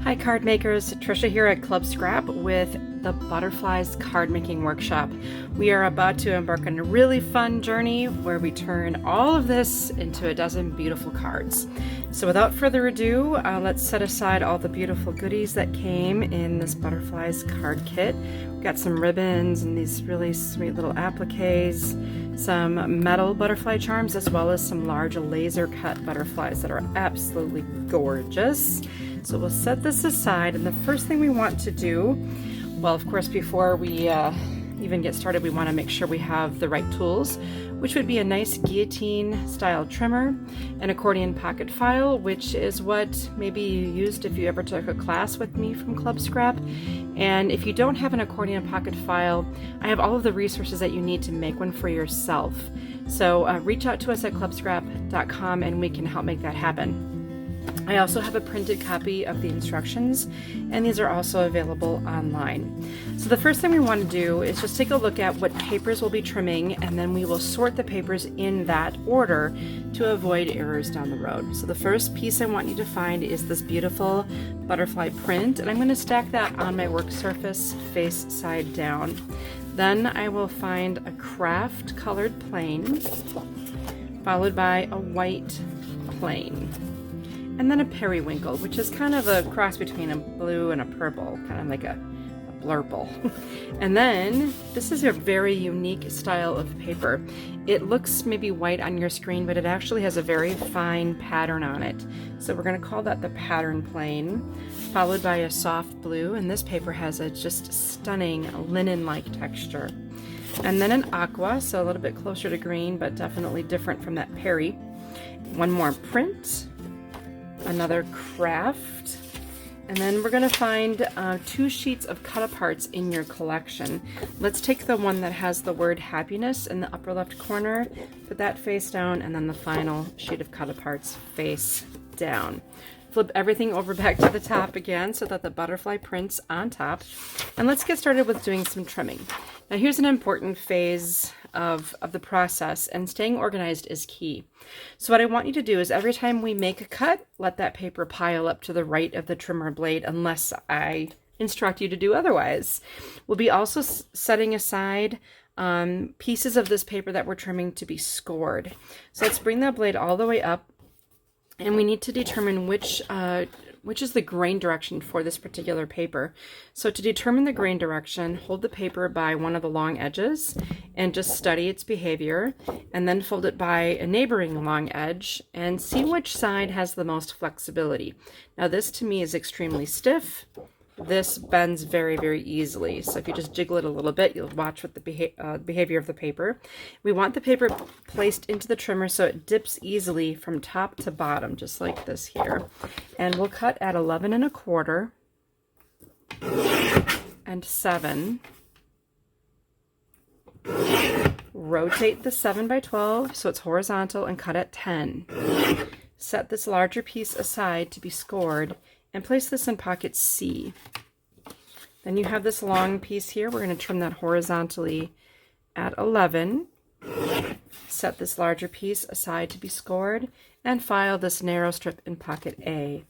Hi card makers, Trisha here at Club Scrap with the Butterflies card making workshop. We are about to embark on a really fun journey where we turn all of this into a dozen beautiful cards. So without further ado, let's set aside all the beautiful goodies that came in this Butterflies card kit. We've got some ribbons and these really sweet little appliques, some metal butterfly charms, as well as some large laser cut butterflies that are absolutely gorgeous. So we'll set this aside, and the first thing we want to do, well, of course, before we even get started, we want to make sure we have the right tools, which would be a nice guillotine-style trimmer, an accordion pocket file, which is what maybe you used if you ever took a class with me from Club Scrap. And if you don't have an accordion pocket file, I have all of the resources that you need to make one for yourself. So reach out to us at clubscrap.com and we can help make that happen. I also have a printed copy of the instructions, and these are also available online. So the first thing we want to do is just take a look at what papers we'll be trimming, and then we will sort the papers in that order to avoid errors down the road. So the first piece I want you to find is this beautiful butterfly print, and I'm going to stack that on my work surface face side down. Then I will find a craft colored plain, followed by a white plain. And then a periwinkle, which is kind of a cross between a blue and a purple, kind of like a blurple. And then this is a very unique style of paper. It looks maybe white on your screen, but it actually has a very fine pattern on it. So we're going to call that the pattern plane, followed by a soft blue. And this paper has a just stunning linen-like texture. And then an aqua, so a little bit closer to green, but definitely different from that peri. One more print. Another craft, and then we're going to find 2 sheets of cut-aparts in your collection. Let's take the one that has the word happiness in the upper left corner, put that face down, and then the final sheet of cut-aparts face down. Flip everything over back to the top again so that the butterfly print's on top, and let's get started with doing some trimming. Now here's an important phase of the process, and staying organized is key. So what I want you to do is every time we make a cut, let that paper pile up to the right of the trimmer blade unless I instruct you to do otherwise. We'll be also setting aside pieces of this paper that we're trimming to be scored. So let's bring that blade all the way up, and we need to determine which is the grain direction for this particular paper. So to determine the grain direction, hold the paper by one of the long edges and just study its behavior, and then fold it by a neighboring long edge and see which side has the most flexibility. Now this to me is extremely stiff. This bends very, very easily. So if you just jiggle it a little bit, you'll watch what the behavior of the paper. We want the paper placed into the trimmer so it dips easily from top to bottom, just like this here. And we'll cut at 11 1/4 and 7. Rotate the 7 by 12 so it's horizontal and cut at 10. Set this larger piece aside to be scored and place this in pocket C. Then you have this long piece here. We're going to trim that horizontally at 11. Set this larger piece aside to be scored and file this narrow strip in pocket A.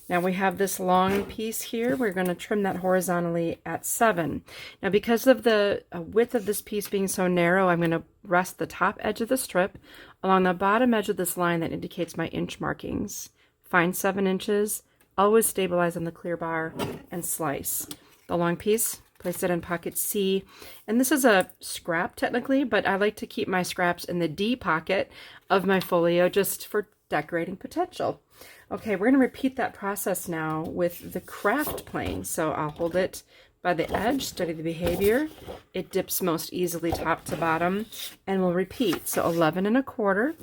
Now we have this long piece here. We're going to trim that horizontally at 7. Now because of the width of this piece being so narrow, I'm going to rest the top edge of the strip along the bottom edge of this line that indicates my inch markings. Find 7 inches. Always stabilize on the clear bar and slice. The long piece, place it in pocket C. And this is a scrap technically, but I like to keep my scraps in the D pocket of my folio just for decorating potential. Okay, we're going to repeat that process now with the craft plane. So I'll hold it by the edge, study the behavior. It dips most easily top to bottom, and we'll repeat. So 11 1/4,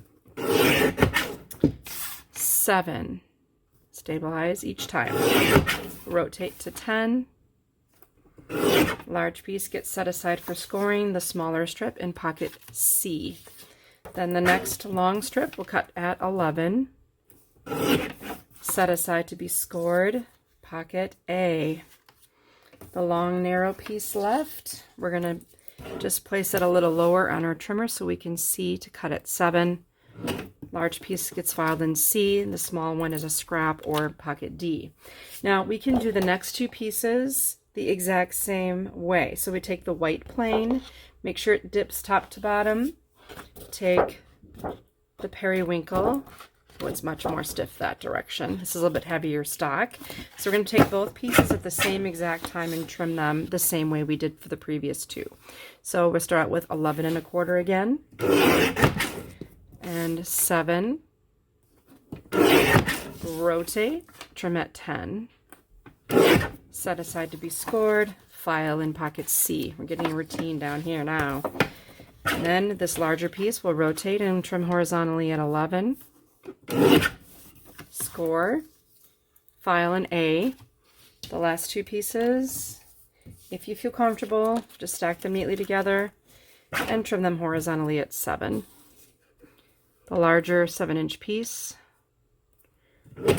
7. Stabilize each time. Rotate to 10. Large piece gets set aside for scoring, the smaller strip in pocket C. Then the next long strip we'll cut at 11. Set aside to be scored, pocket A. The long narrow piece left, we're going to just place it a little lower on our trimmer so we can see to cut at 7. Large piece gets filed in C, and the small one is a scrap or pocket D. Now we can do the next two pieces the exact same way. So we take the white plain, make sure it dips top to bottom, take the periwinkle. Oh, it's much more stiff that direction. This is a little bit heavier stock. So we're going to take both pieces at the same exact time and trim them the same way we did for the previous two. So we'll start with 11 1/4 again, and 7, rotate, trim at 10, set aside to be scored, file in pocket C. We're getting a routine down here now. And then this larger piece will rotate and trim horizontally at 11, score, file in A. The last two pieces, if you feel comfortable, just stack them neatly together and trim them horizontally at 7. The larger 7-inch piece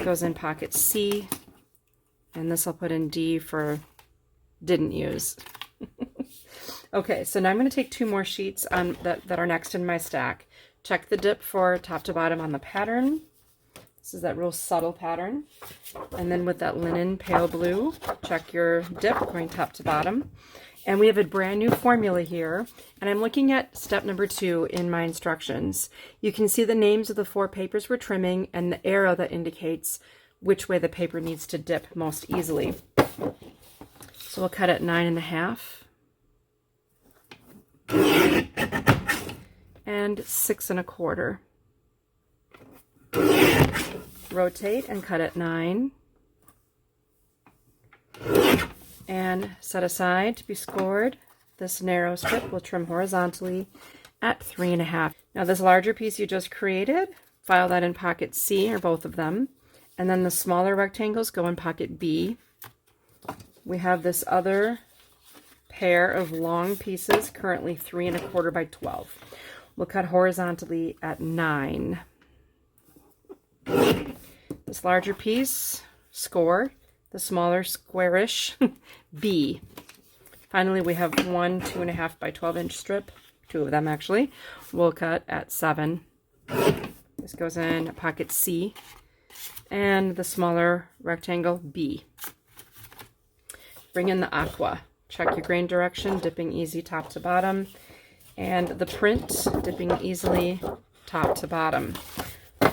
goes in pocket C, and this I'll put in D for didn't use. Okay, so now I'm going to take 2 more sheets that are next in my stack. Check the dip for top to bottom on the pattern. This is that real subtle pattern. And then with that linen pale blue, check your dip going top to bottom. And we have a brand new formula here, and I'm looking at step number 2 in my instructions. You can see the names of the 4 papers we're trimming and the arrow that indicates which way the paper needs to dip most easily. So we'll cut at 9 1/2 and 6 1/4. Rotate and cut at 9. And set aside to be scored. This narrow strip will trim horizontally at 3 1/2. Now this larger piece you just created, file that in pocket C, or both of them. And then the smaller rectangles go in pocket B. We have this other pair of long pieces, currently 3 1/4 by 12. We'll cut horizontally at 9. This larger piece, score. The smaller squarish B. Finally, we have 1 2 1/2 by 12-inch strip, 2 of them actually. We'll cut at 7. This goes in pocket C, and the smaller rectangle B. Bring in the aqua. Check your grain direction, dipping easy top to bottom, and the print dipping easily top to bottom.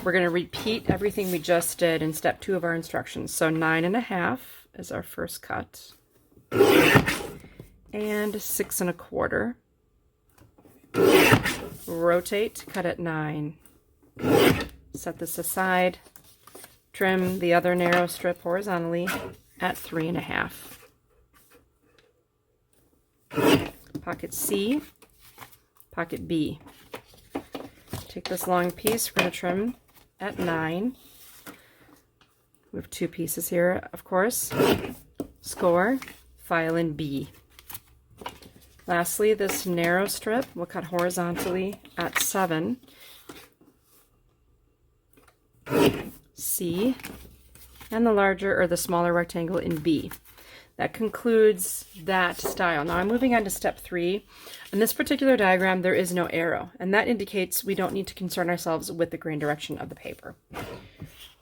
We're going to repeat everything we just did in step 2 of our instructions. So 9 1/2 is our first cut, and 6 1/4. Rotate, cut at 9. Set this aside. Trim the other narrow strip horizontally at 3 1/2. Pocket C, pocket B. Take this long piece, we're going to trim at 9. We have 2 pieces here, of course. Score, file in B. Lastly, this narrow strip we'll cut horizontally at 7. C, and the larger or the smaller rectangle in B. That concludes that style. Now I'm moving on to step 3. In this particular diagram, there is no arrow, and that indicates we don't need to concern ourselves with the grain direction of the paper.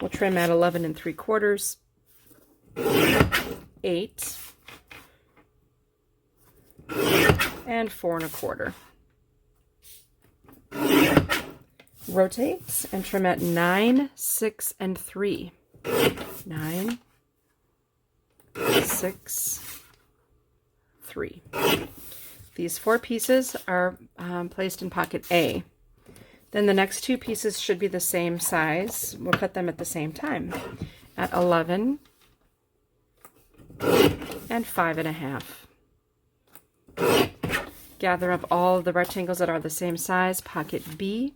We'll trim at 11 3/4, 8, and 4 1/4. Rotate and trim at 9, 6, and 3. 9, 6, 3. These 4 pieces are placed in pocket A. Then the next 2 pieces should be the same size. We'll cut them at the same time at 11 and 5 1/2. Gather up all of the rectangles that are the same size, pocket B.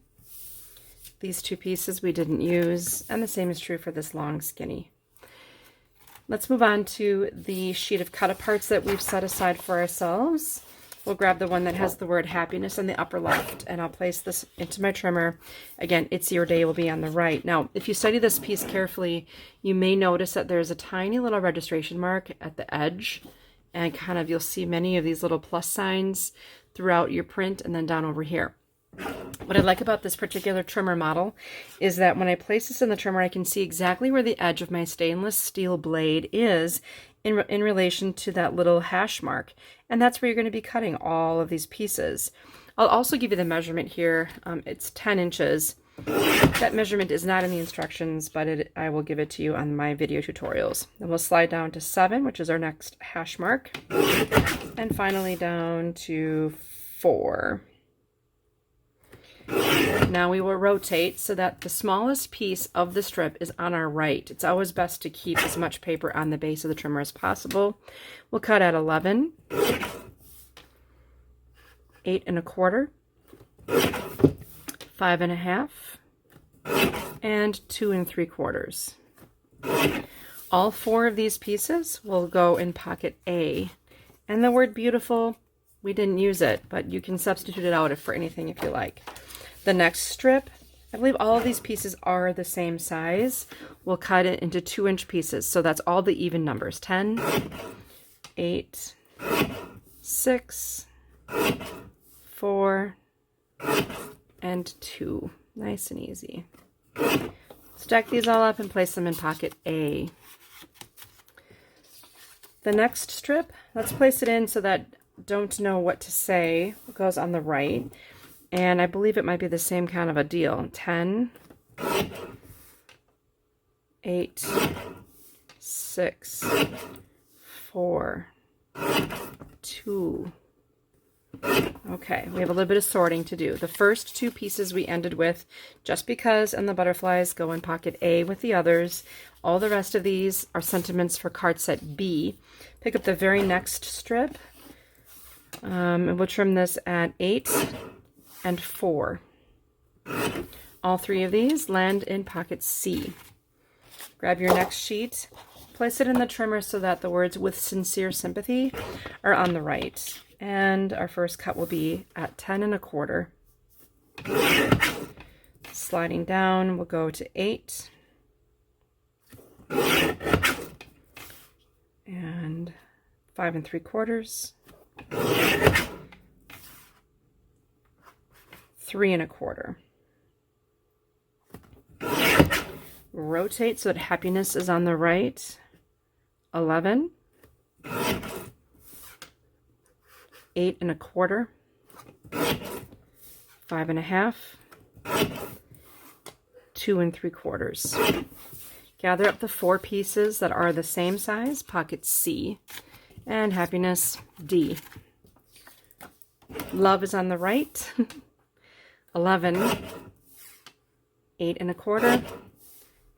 These 2 pieces we didn't use, and the same is true for this long skinny. Let's move on to the sheet of cut-aparts that we've set aside for ourselves. We'll grab the one that has the word happiness in the upper left, and I'll place this into my trimmer. Again, It's Your Day will be on the right. Now, if you study this piece carefully, you may notice that there's a tiny little registration mark at the edge, and kind of you'll see many of these little plus signs throughout your print and then down over here. What I like about this particular trimmer model is that when I place this in the trimmer, I can see exactly where the edge of my stainless steel blade is in relation to that little hash mark. And that's where you're going to be cutting all of these pieces. I'll also give you the measurement here. It's 10 inches. That measurement is not in the instructions, but I will give it to you on my video tutorials. Then we'll slide down to 7, which is our next hash mark. And finally down to 4. Now we will rotate so that the smallest piece of the strip is on our right. It's always best to keep as much paper on the base of the trimmer as possible. We'll cut at 11, 8 1/4, 5 1/2, and 2 3/4. All 4 of these pieces will go in pocket A. And the word beautiful, we didn't use it, but you can substitute it out for anything if you like. The next strip, I believe all of these pieces are the same size. We'll cut it into 2-inch pieces. So that's all the even numbers: 10, 8, 6, 4, and 2. Nice and easy. Stack these all up and place them in pocket A. The next strip, let's place it in so that don't know what to say goes on the right. And I believe it might be the same kind of a deal. 10, 8, 6, 4, 2. Okay, we have a little bit of sorting to do. The first 2 pieces we ended with just because, and the butterflies go in pocket A with the others. All the rest of these are sentiments for card set B. Pick up the very next strip, and we'll trim this at 8 and 4. All 3 of these land in pocket C. Grab your next sheet, place it in the trimmer so that the words "with sincere sympathy" are on the right. And our first cut will be at 10 1/4. Sliding down, we'll go to 8. And 5 3/4. 3 1/4. Rotate so that happiness is on the right. 11, 8 1/4, 5 1/2, 2 3/4. Gather up the 4 pieces that are the same size, pocket C, and happiness D. Love is on the right. 11, 8 1/4,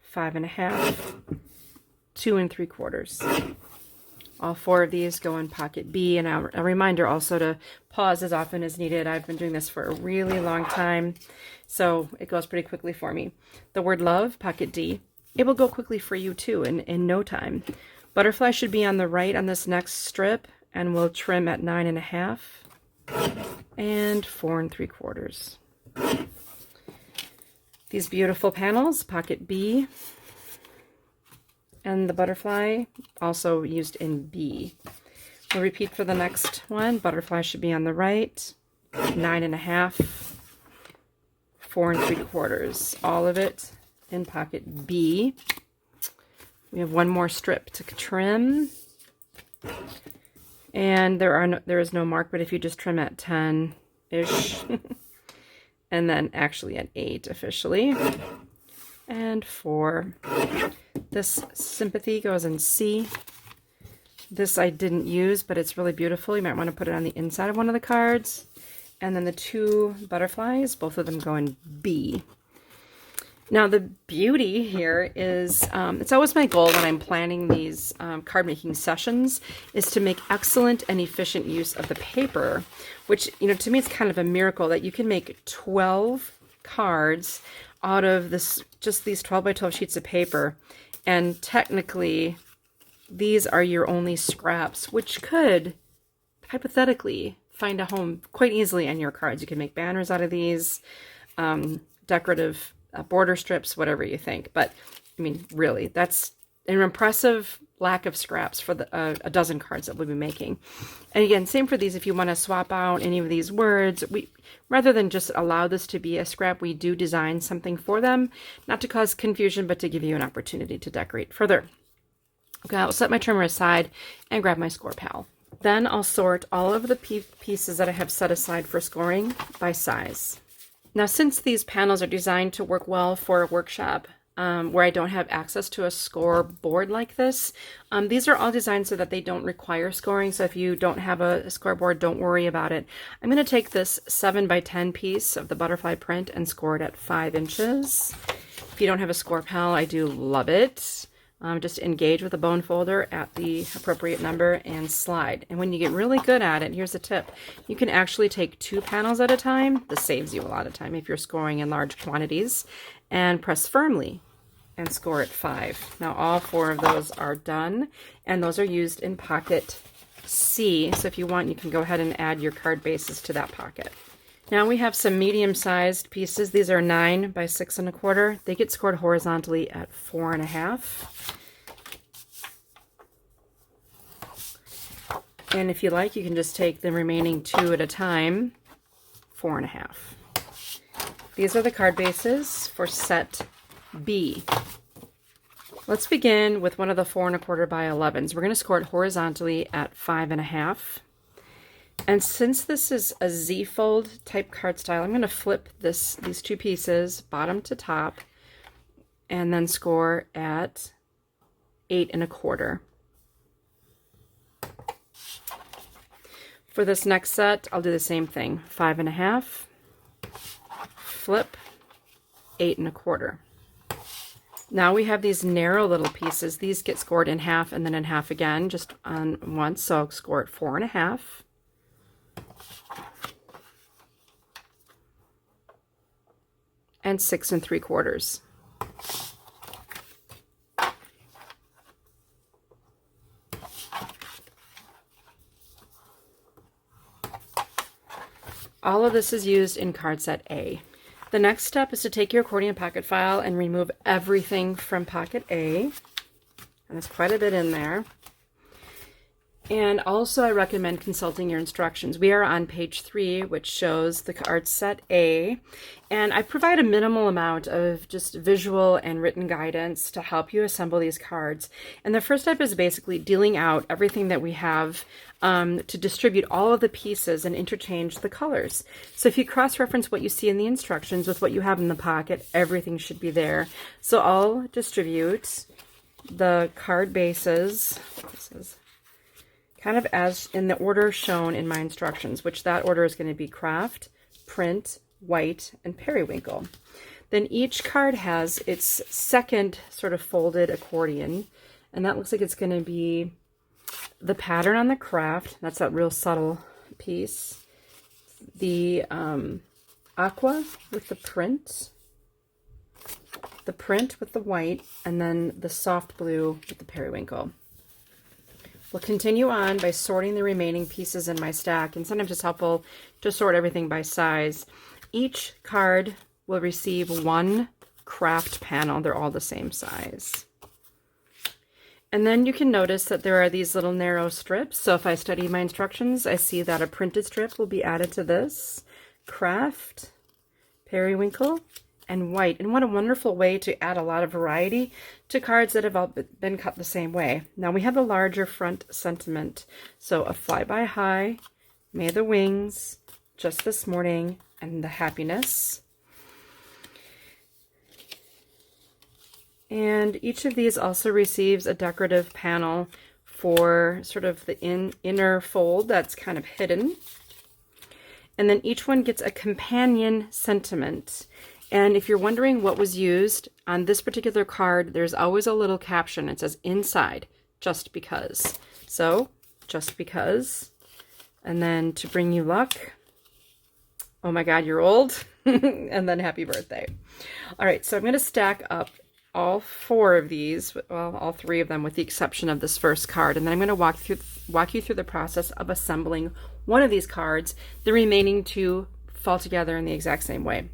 5 1/2, 2 3/4. All 4 of these go in pocket B, and a reminder also to pause as often as needed. I've been doing this for a really long time, so it goes pretty quickly for me. The word love, pocket D. It will go quickly for you too in no time. Butterfly should be on the right on this next strip, and we'll trim at 9 1/2 and 4 3/4. These beautiful panels, pocket B, and the butterfly also used in B. We'll repeat for the next one. Butterfly should be on the right, 9 1/2, 4 3/4. All of it in pocket B. We have one more strip to trim, and there is no mark, but if you just trim at 10-ish, and then actually at 8 officially, and 4. This sympathy goes in C. This I didn't use, but it's really beautiful. You might want to put it on the inside of one of the cards. And then the 2 butterflies, both of them go in B. Now the beauty here is, it's always my goal when I'm planning these card making sessions, is to make excellent and efficient use of the paper, which, you know, to me it's kind of a miracle that you can make 12 cards out of this, just these 12 by 12 sheets of paper. And technically, these are your only scraps, which could, hypothetically, find a home quite easily on your cards. You can make banners out of these, decorative border strips, whatever you think. But, I mean, really, that's an impressive lack of scraps for the a dozen cards that we'll be making. And again, same for these. If you want to swap out any of these words, we rather than just allow this to be a scrap, we do design something for them, not to cause confusion, but to give you an opportunity to decorate further. Okay, I'll set my trimmer aside and grab my ScorPal. Then I'll sort all of the pieces that I have set aside for scoring by size. Now, since these panels are designed to work well for a workshop where I don't have access to a score board like this, these are all designed so that they don't require scoring. So if you don't have a scoreboard, don't worry about it. I'm going to take this 7x10 piece of the butterfly print and score it at 5 inches. If you don't have a ScorPal, I do love it. Just engage with the bone folder at the appropriate number and slide. And when you get really good at it, here's a tip. You can actually take 2 panels at a time. This saves you a lot of time if you're scoring in large quantities. And press firmly and score at 5. Now all 4 of those are done, and those are used in pocket C. So if you want, you can go ahead and add your card bases to that pocket. Now we have some medium-sized pieces. These are 9 by 6 1/4. They get scored horizontally at 4 1/2. And if you like, you can just take the remaining 2 at a time, 4 1/2. These are the card bases for set B. Let's begin with one of the 4 1/4 by 11s. We're going to score it horizontally at 5 1/2. And since this is a Z-fold type card style, I'm going to flip these 2 pieces bottom to top and then score at 8 1/4. For this next set, I'll do the same thing. 5 1/2, flip, 8 1/4. Now we have these narrow little pieces. These get scored in half and then in half again, just on once. So I'll score it 4 1/2. And 6 3/4. All of this is used in card set A. The next step is to take your accordion pocket file and remove everything from pocket A. And there's quite a bit in there. And also I recommend consulting your instructions. We are on page 3, which shows the card set A. And I provide a minimal amount of just visual and written guidance to help you assemble these cards. And the first step is basically dealing out everything that we have to distribute all of the pieces and interchange the colors. So if you cross-reference what you see in the instructions with what you have in the pocket, everything should be there. So I'll distribute the card bases. This is kind of as in the order shown in my instructions, which that order is going to be craft, print, white, and periwinkle. Then each card has its second sort of folded accordion, and that looks like it's going to be the pattern on the craft. That's that real subtle piece. The aqua with the print with the white, and then the soft blue with the periwinkle. We'll continue on by sorting the remaining pieces in my stack, and sometimes it's helpful to sort everything by size. Each card will receive 1 craft panel. They're all the same size. And then you can notice that there are these little narrow strips. So if I study my instructions, I see that a printed strip will be added to this. Craft, periwinkle, and white. And what a wonderful way to add a lot of variety to cards that have all been cut the same way. Now we have the larger front sentiment. So a flyby high, may the wings, just this morning, and the happiness. And each of these also receives a decorative panel for sort of the inner fold that's kind of hidden. And then each one gets a companion sentiment. And if you're wondering what was used on this particular card, there's always a little caption. It says inside, just because. So, just because. And then to bring you luck, oh my God, you're old. And then happy birthday. All right, so I'm going to stack up all 4 of these, well, all 3 of them with the exception of this first card. And then I'm going to walk you through the process of assembling one of these cards. The remaining 2 fall together in the exact same way.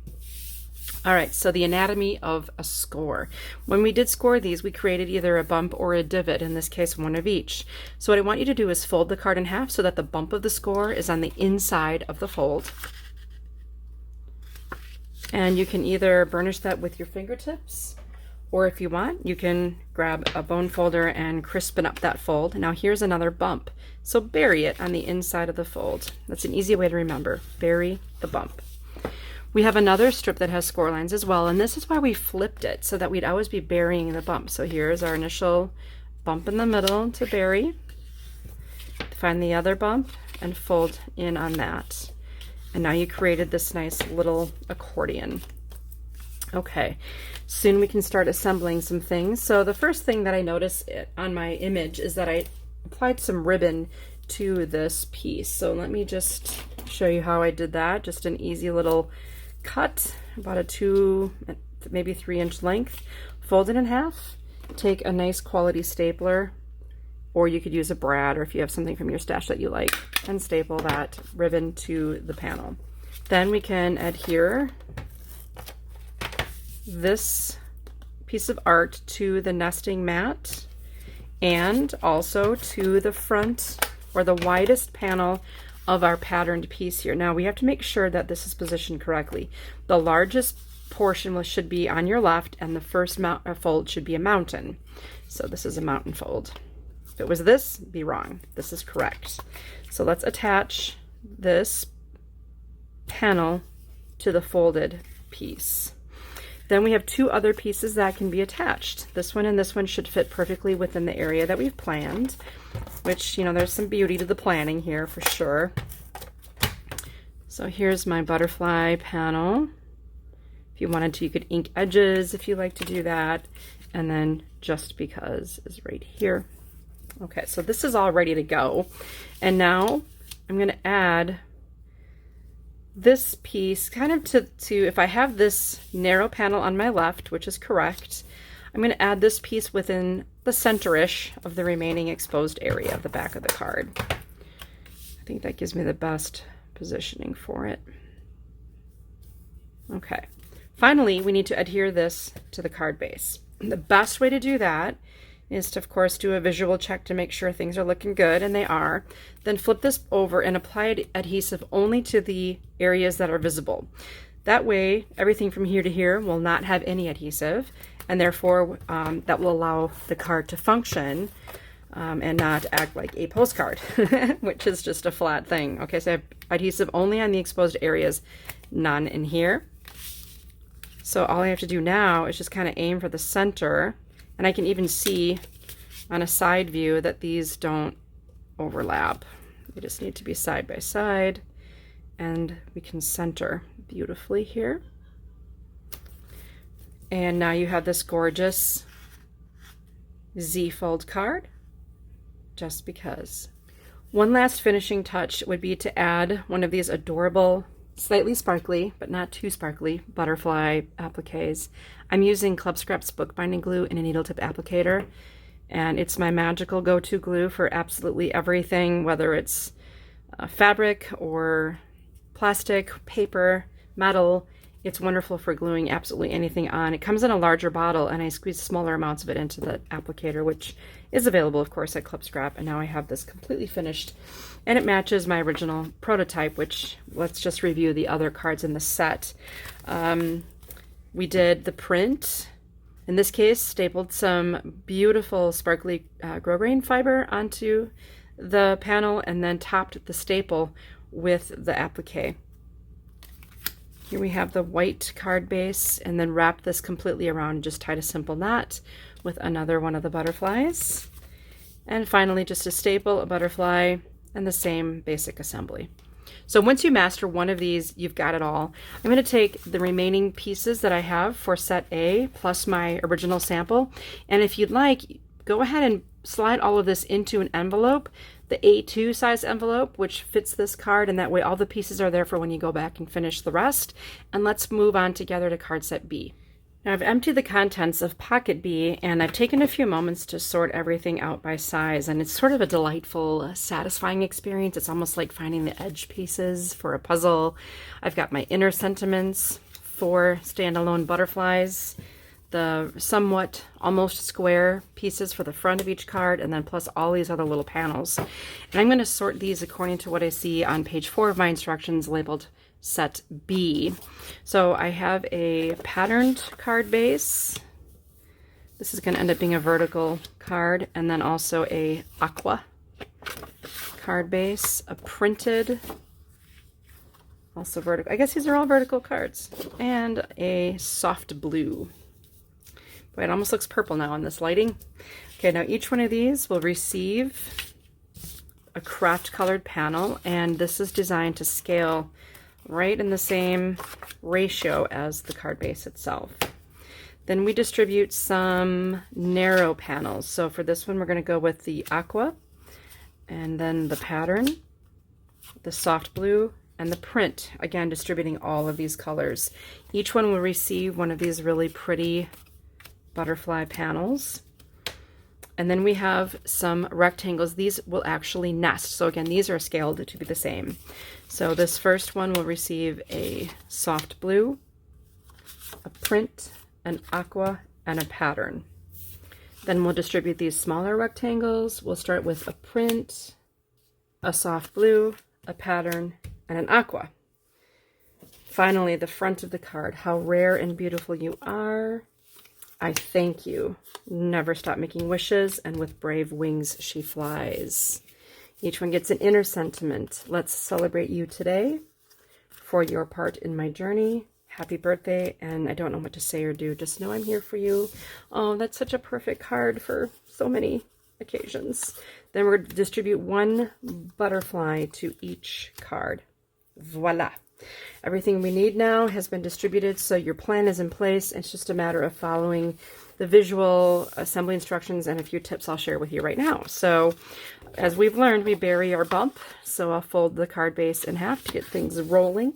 All right, so the anatomy of a score. When we did score these, we created either a bump or a divot, in this case, one of each. So what I want you to do is fold the card in half so that the bump of the score is on the inside of the fold. And you can either burnish that with your fingertips, or if you want, you can grab a bone folder and crispen up that fold. Now here's another bump. So bury it on the inside of the fold. That's an easy way to remember. Bury the bump. We have another strip that has score lines as well, and this is why we flipped it, so that we'd always be burying the bump. So here's our initial bump in the middle to bury. Find the other bump and fold in on that. And now you created this nice little accordion. Okay, soon we can start assembling some things. So the first thing that I noticed on my image is that I applied some ribbon to this piece. So let me just show you how I did that. Just an easy little cut, about a 2, maybe 3-inch length. Fold it in half. Take a nice quality stapler, or you could use a brad, or if you have something from your stash that you like, and staple that ribbon to the panel. Then we can adhere this piece of art to the nesting mat and also to the front or the widest panel of our patterned piece here. Now we have to make sure that this is positioned correctly. The largest portion should be on your left, and the first fold should be a mountain. So this is a mountain fold. If it was this, be wrong. This is correct. So let's attach this panel to the folded piece. Then we have 2 other pieces that can be attached. This one and this one should fit perfectly within the area that we've planned, which, you know, there's some beauty to the planning here for sure. So here's my butterfly panel. If you wanted to, you could ink edges if you like to do that. And then just because is right here. Okay, so this is all ready to go. And now I'm going to add this piece kind of to if I have this narrow panel on my left, which is correct, I'm going to add this piece within the center-ish of the remaining exposed area of the back of the card. I think that gives me the best positioning for it. Okay, finally we need to adhere this to the card base. The best way to do that is to, of course, do a visual check to make sure things are looking good, and they are. Then flip this over and apply adhesive only to the areas that are visible. That way, everything from here to here will not have any adhesive, and therefore that will allow the card to function and not act like a postcard, which is just a flat thing. Okay, so I have adhesive only on the exposed areas, none in here. So all I have to do now is just kind of aim for the center. And I can even see on a side view that these don't overlap. They just need to be side by side, and we can center beautifully here. And now you have this gorgeous Z-fold card, just because. One last finishing touch would be to add one of these adorable, slightly sparkly, but not too sparkly, butterfly appliques. I'm using Club Scrap's bookbinding glue and a needle tip applicator, and it's my magical go-to glue for absolutely everything, whether it's fabric or plastic, paper, metal. It's wonderful for gluing absolutely anything on. It comes in a larger bottle, and I squeeze smaller amounts of it into the applicator, which is available, of course, at Club Scrap. And now I have this completely finished, and it matches my original prototype, which, let's just review the other cards in the set. We did the print. In this case, stapled some beautiful sparkly grosgrain fiber onto the panel, and then topped the staple with the applique. Here we have the white card base, and then wrapped this completely around and just tied a simple knot with another one of the butterflies. And finally, just a staple, a butterfly, and the same basic assembly. So once you master one of these, you've got it all. I'm going to take the remaining pieces that I have for set A plus my original sample, and if you'd like, go ahead and slide all of this into an envelope, the A2 size envelope, which fits this card, and that way all the pieces are there for when you go back and finish the rest. And let's move on together to card set B. Now I've emptied the contents of pocket B, and I've taken a few moments to sort everything out by size, and it's sort of a delightful, satisfying experience. It's almost like finding the edge pieces for a puzzle. I've got my inner sentiments 4 standalone butterflies, the somewhat almost square pieces for the front of each card, and then plus all these other little panels. And I'm going to sort these according to what I see on page 4 of my instructions labeled set B. So I have a patterned card base. This is going to end up being a vertical card, and then also a aqua card base, a printed, also vertical. I guess these are all vertical cards, and a soft blue. Boy, it almost looks purple now in this lighting. Okay, now each one of these will receive a craft colored panel, and this is designed to scale right in the same ratio as the card base itself. Then we distribute some narrow panels. So for this one, we're going to go with the aqua, and then the pattern, the soft blue, and the print. Again, distributing all of these colors. Each one will receive one of these really pretty butterfly panels. And then we have some rectangles. These will actually nest. So again, these are scaled to be the same. So this first one will receive a soft blue, a print, an aqua, and a pattern. Then we'll distribute these smaller rectangles. We'll start with a print, a soft blue, a pattern, and an aqua. Finally, the front of the card. How rare and beautiful you are. I thank you. Never stop making wishes, and with brave wings she flies. Each one gets an inner sentiment. Let's celebrate you today for your part in my journey. Happy birthday, and I don't know what to say or do. Just know I'm here for you. Oh, that's such a perfect card for so many occasions. Then we're going to distribute one butterfly to each card. Voila. Everything we need now has been distributed, so your plan is in place. It's just a matter of following the visual assembly instructions and a few tips I'll share with you right now. So as we've learned, we bury our bump. So I'll fold the card base in half to get things rolling.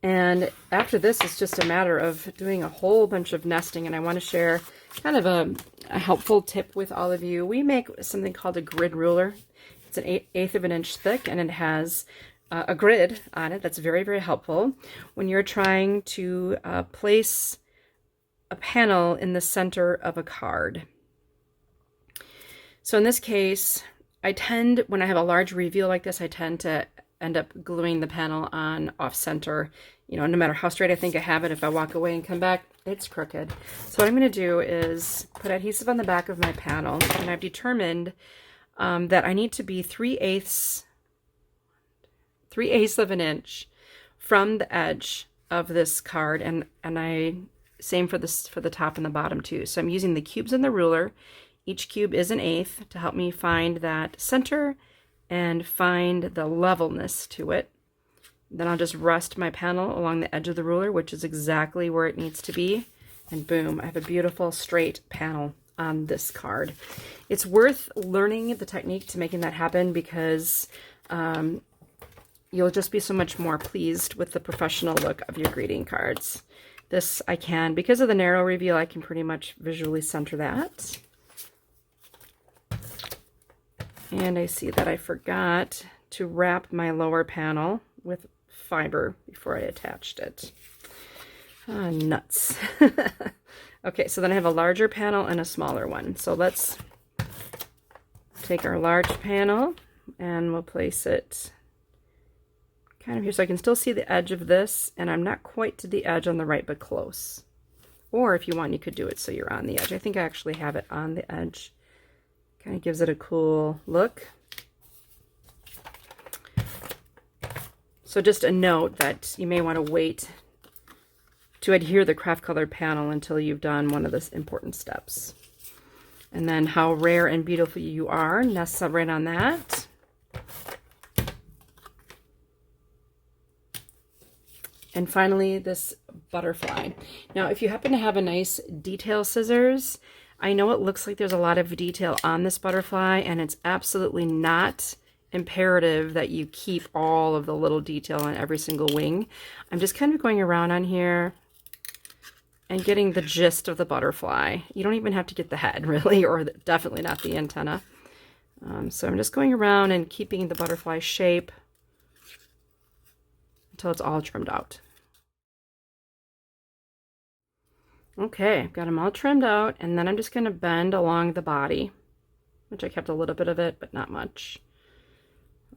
And after this, it's just a matter of doing a whole bunch of nesting. And I want to share kind of a helpful tip with all of you. We make something called a grid ruler. It's an eighth of an inch thick, and it has a grid on it. That's very, very helpful when you're trying to place a panel in the center of a card. So in this case, I tend, when I have a large reveal like this, I tend to end up gluing the panel on off center. You know, no matter how straight I think I have it, if I walk away and come back, it's crooked. So what I'm going to do is put adhesive on the back of my panel, and I've determined that I need to be 3/8 of an inch from the edge of this card, and I same for this, for the top and the bottom too. So I'm using the cubes in the ruler. Each cube is 1/8 to help me find that center and find the levelness to it. Then I'll just rest my panel along the edge of the ruler, which is exactly where it needs to be. And boom, I have a beautiful straight panel on this card. It's worth learning the technique to making that happen, because you'll just be so much more pleased with the professional look of your greeting cards. This I can, because of the narrow reveal, I can pretty much visually center that. And I see that I forgot to wrap my lower panel with fiber before I attached it. Ah, nuts. Okay, so then I have a larger panel and a smaller one. So let's take our large panel and we'll place it kind of here, so I can still see the edge of this, and I'm not quite to the edge on the right, but close. Or if you want, you could do it so you're on the edge. I think I actually have it on the edge. Kind of gives it a cool look. So just a note that you may want to wait to adhere the craft color panel until you've done one of the important steps. And then how rare and beautiful you are, nests right on that. And finally, this butterfly. Now, if you happen to have a nice detail scissors, I know it looks like there's a lot of detail on this butterfly, and it's absolutely not imperative that you keep all of the little detail on every single wing. I'm just kind of going around on here and getting the gist of the butterfly. You don't even have to get the head, really, or definitely not the antenna. So I'm just going around and keeping the butterfly shape until it's all trimmed out. Okay, I've got them all trimmed out, and then I'm just going to bend along the body, which I kept a little bit of it, but not much.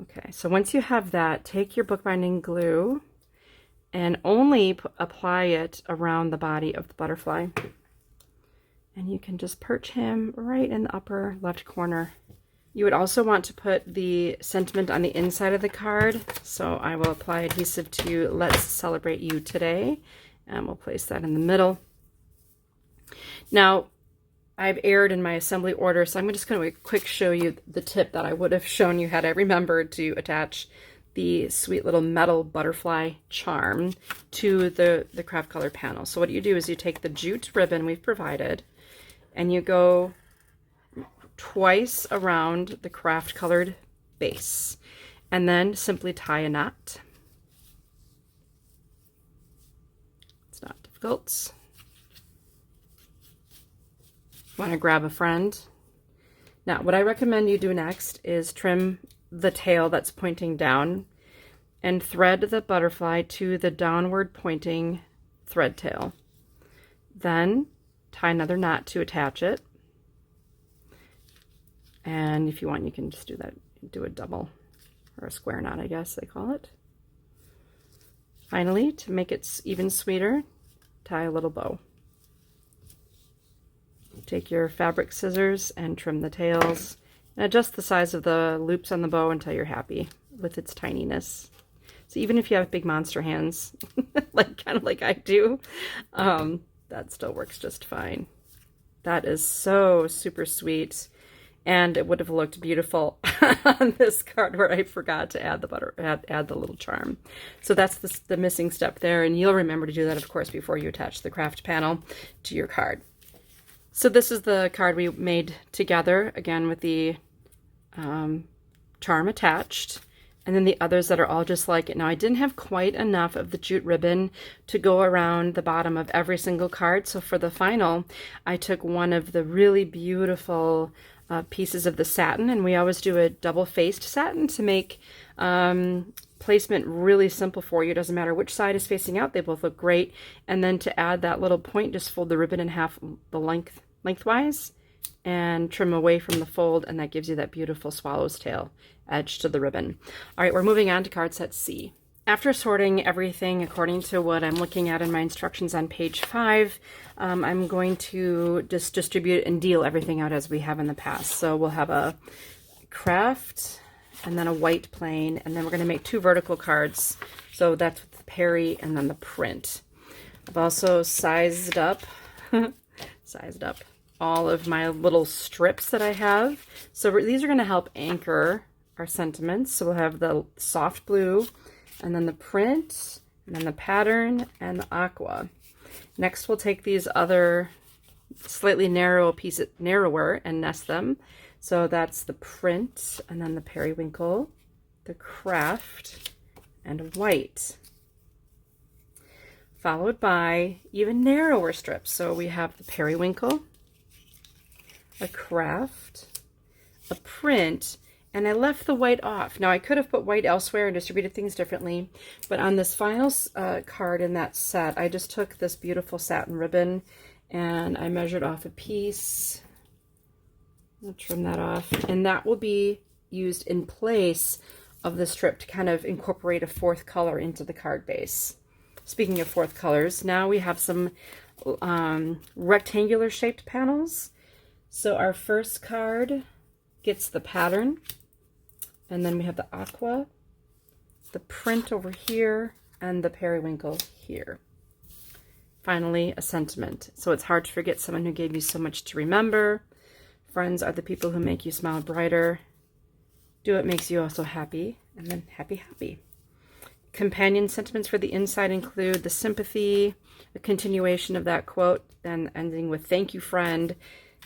Okay, so once you have that, take your bookbinding glue and only apply it around the body of the butterfly. And you can just perch him right in the upper left corner. You would also want to put the sentiment on the inside of the card. So I will apply adhesive to Let's Celebrate You Today, and we'll place that in the middle. Now, I've erred in my assembly order, so I'm just going to quick show you the tip that I would have shown you had I remembered to attach the sweet little metal butterfly charm to the craft color panel. So what you do is you take the jute ribbon we've provided, and you go twice around the craft colored base, and then simply tie a knot. It's not difficult. Want to grab a friend. Now, what I recommend you do next is trim the tail that's pointing down and thread the butterfly to the downward pointing thread tail. Then tie another knot to attach it. And if you want, you can just do that, do a double or a square knot, I guess they call it. Finally, to make it even sweeter, tie a little bow. Take your fabric scissors and trim the tails and adjust the size of the loops on the bow until you're happy with its tininess. So even if you have big monster hands, kind of like I do, that still works just fine. That is so super sweet, and it would have looked beautiful on this card where I forgot to add the add the little charm. So that's the missing step there, and you'll remember to do that, of course, before you attach the craft panel to your card. So this is the card we made together, again with the charm attached, and then the others that are all just like it. Now, I didn't have quite enough of the jute ribbon to go around the bottom of every single card, so for the final, I took one of the really beautiful pieces of the satin, and we always do a double-faced satin to make placement really simple for you. It doesn't matter which side is facing out, they both look great. And then to add that little point, just fold the ribbon in half the lengthwise and trim away from the fold, and that gives you that beautiful swallow's tail edge to the ribbon. All right, we're moving on to card set C. After sorting everything according to what I'm looking at in my instructions on page 5, I'm going to just distribute and deal everything out as we have in the past. So we'll have a craft and then a white plain, and then we're going to make 2 vertical cards. So that's the Perry and then the print. I've also sized up all of my little strips that I have. So these are going to help anchor our sentiments. So we'll have the soft blue, and then the print, and then the pattern, and the aqua. Next, we'll take these other slightly narrow pieces, narrower, and nest them. So that's the print, and then the periwinkle, the craft, and white. Followed by even narrower strips. So we have the periwinkle, a craft, a print, and I left the white off. Now, I could have put white elsewhere and distributed things differently, but on this final card in that set, I just took this beautiful satin ribbon and I measured off a piece. I'll trim that off, and that will be used in place of the strip to kind of incorporate a 4th color into the card base. Speaking of 4th colors, now we have some rectangular shaped panels. So our first card gets the pattern, and then we have the aqua, the print over here, and the periwinkle here. Finally, a sentiment. So it's hard to forget someone who gave you so much to remember. Friends are the people who make you smile brighter. Do what makes you also happy, and then happy, happy. Companion sentiments for the inside include the sympathy, a continuation of that quote, then ending with thank you, friend,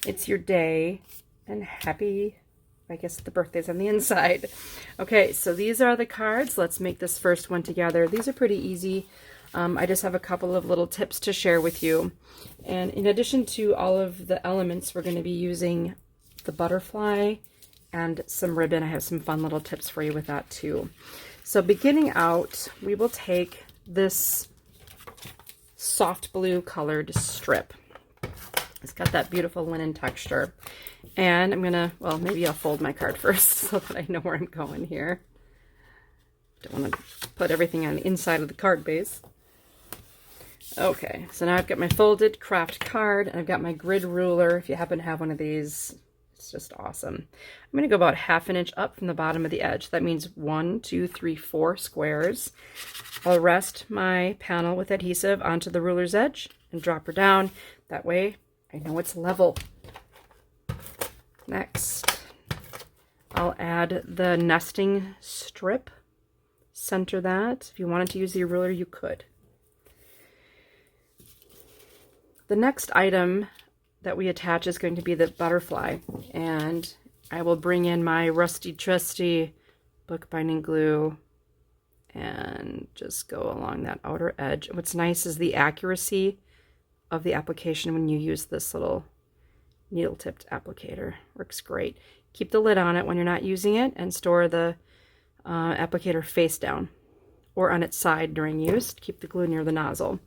it's your day, and happy, I guess the birthday's on the inside. Okay, so these are the cards. Let's make this first one together. These are pretty easy. I just have a couple of little tips to share with you. And in addition to all of the elements, we're going to be using the butterfly and some ribbon. I have some fun little tips for you with that too. So beginning out, we will take this soft blue colored strip. It's got that beautiful linen texture. And I'm gonna, well, maybe I'll fold my card first so that I know where I'm going here. Don't want to put everything on the inside of the card base. Okay, so now I've got my folded craft card, and I've got my grid ruler. If you happen to have one of these, it's just awesome. I'm going to go about 1/2 inch up from the bottom of the edge. That means 1, 2, 3, 4 squares. I'll rest my panel with adhesive onto the ruler's edge and drop her down. That way I know it's level. Next, I'll add the nesting strip. Center that. If you wanted to use the ruler, you could. The next item that we attach is going to be the butterfly, and I will bring in my rusty trusty bookbinding glue and just go along that outer edge. What's nice is the accuracy of the application when you use this little needle tipped applicator. Works great. Keep the lid on it when you're not using it, and store the applicator face down or on its side during use. Keep the glue near the nozzle.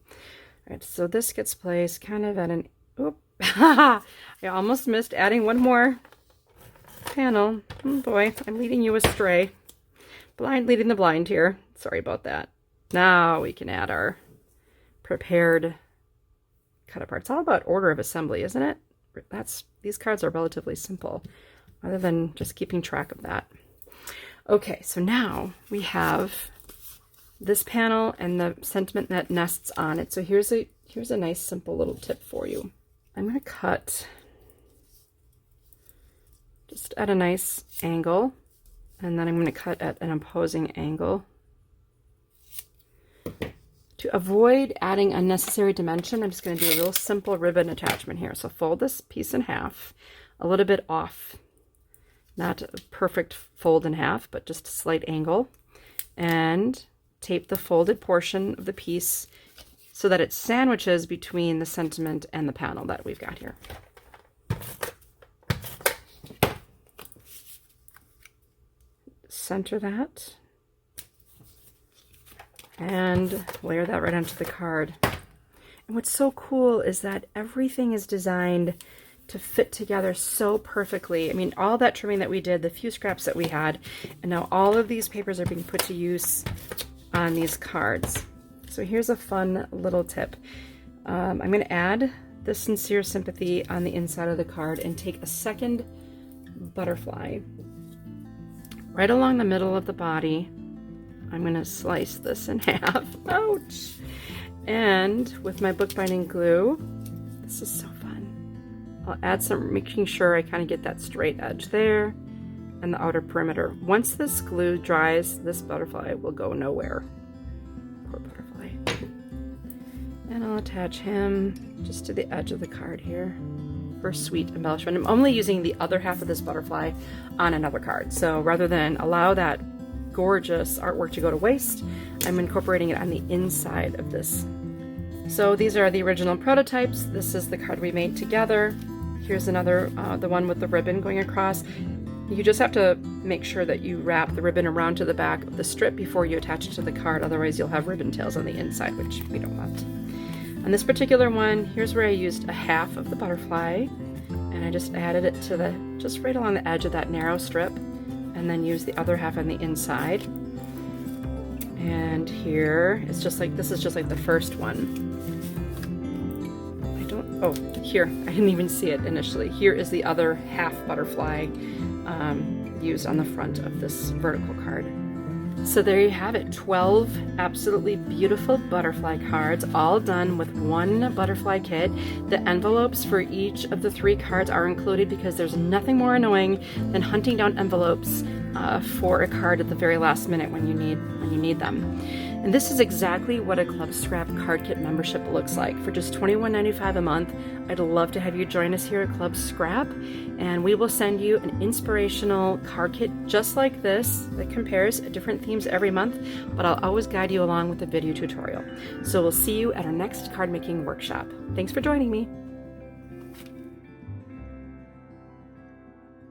All right, so this gets placed kind of at an, oop, I almost missed adding one more panel. Oh boy, I'm leading you astray. Leading the blind here. Sorry about that. Now we can add our prepared cut apart. It's all about order of assembly, isn't it? These cards are relatively simple, other than just keeping track of that. Okay, so now we have this panel and the sentiment that nests on it. So here's a nice simple little tip for you. I'm going to cut just at a nice angle, and then I'm going to cut at an opposing angle. To avoid adding unnecessary dimension, I'm just going to do a real simple ribbon attachment here. So fold this piece in half, a little bit off. Not a perfect fold in half, but just a slight angle. And tape the folded portion of the piece so that it sandwiches between the sentiment and the panel that we've got here. Center that and layer that right onto the card. And what's so cool is that everything is designed to fit together so perfectly. I mean, all that trimming that we did, the few scraps that we had, and now all of these papers are being put to use on these cards. So here's a fun little tip. I'm going to add the sincere sympathy on the inside of the card and take a second butterfly right along the middle of the body. I'm going to slice this in half. Ouch! And with my bookbinding glue, this is so fun. I'll add some, making sure I kind of get that straight edge there and the outer perimeter. Once this glue dries, this butterfly will go nowhere. Poor butterfly. And I'll attach him just to the edge of the card here for sweet embellishment. I'm only using the other half of this butterfly on another card. So rather than allow that gorgeous artwork to go to waste, I'm incorporating it on the inside of this. So these are the original prototypes. This is the card we made together. Here's another, the one with the ribbon going across. You just have to make sure that you wrap the ribbon around to the back of the strip before you attach it to the card, otherwise you'll have ribbon tails on the inside, which we don't want. On this particular one, here's where I used a half of the butterfly, and I just added it to the, just right along the edge of that narrow strip, and then used the other half on the inside. And here, it's just like, this is just like the first one. Oh, here, I didn't even see it initially. Here is the other half butterfly used on the front of this vertical card. So there you have it, 12 absolutely beautiful butterfly cards, all done with one butterfly kit. The envelopes for each of the 3 cards are included because there's nothing more annoying than hunting down envelopes for a card at the very last minute when you need them. And this is exactly what a Club Scrap card kit membership looks like. For just $21.95 a month, I'd love to have you join us here at Club Scrap, and we will send you an inspirational card kit just like this that compares different themes every month, but I'll always guide you along with a video tutorial. So we'll see you at our next card making workshop. Thanks for joining me.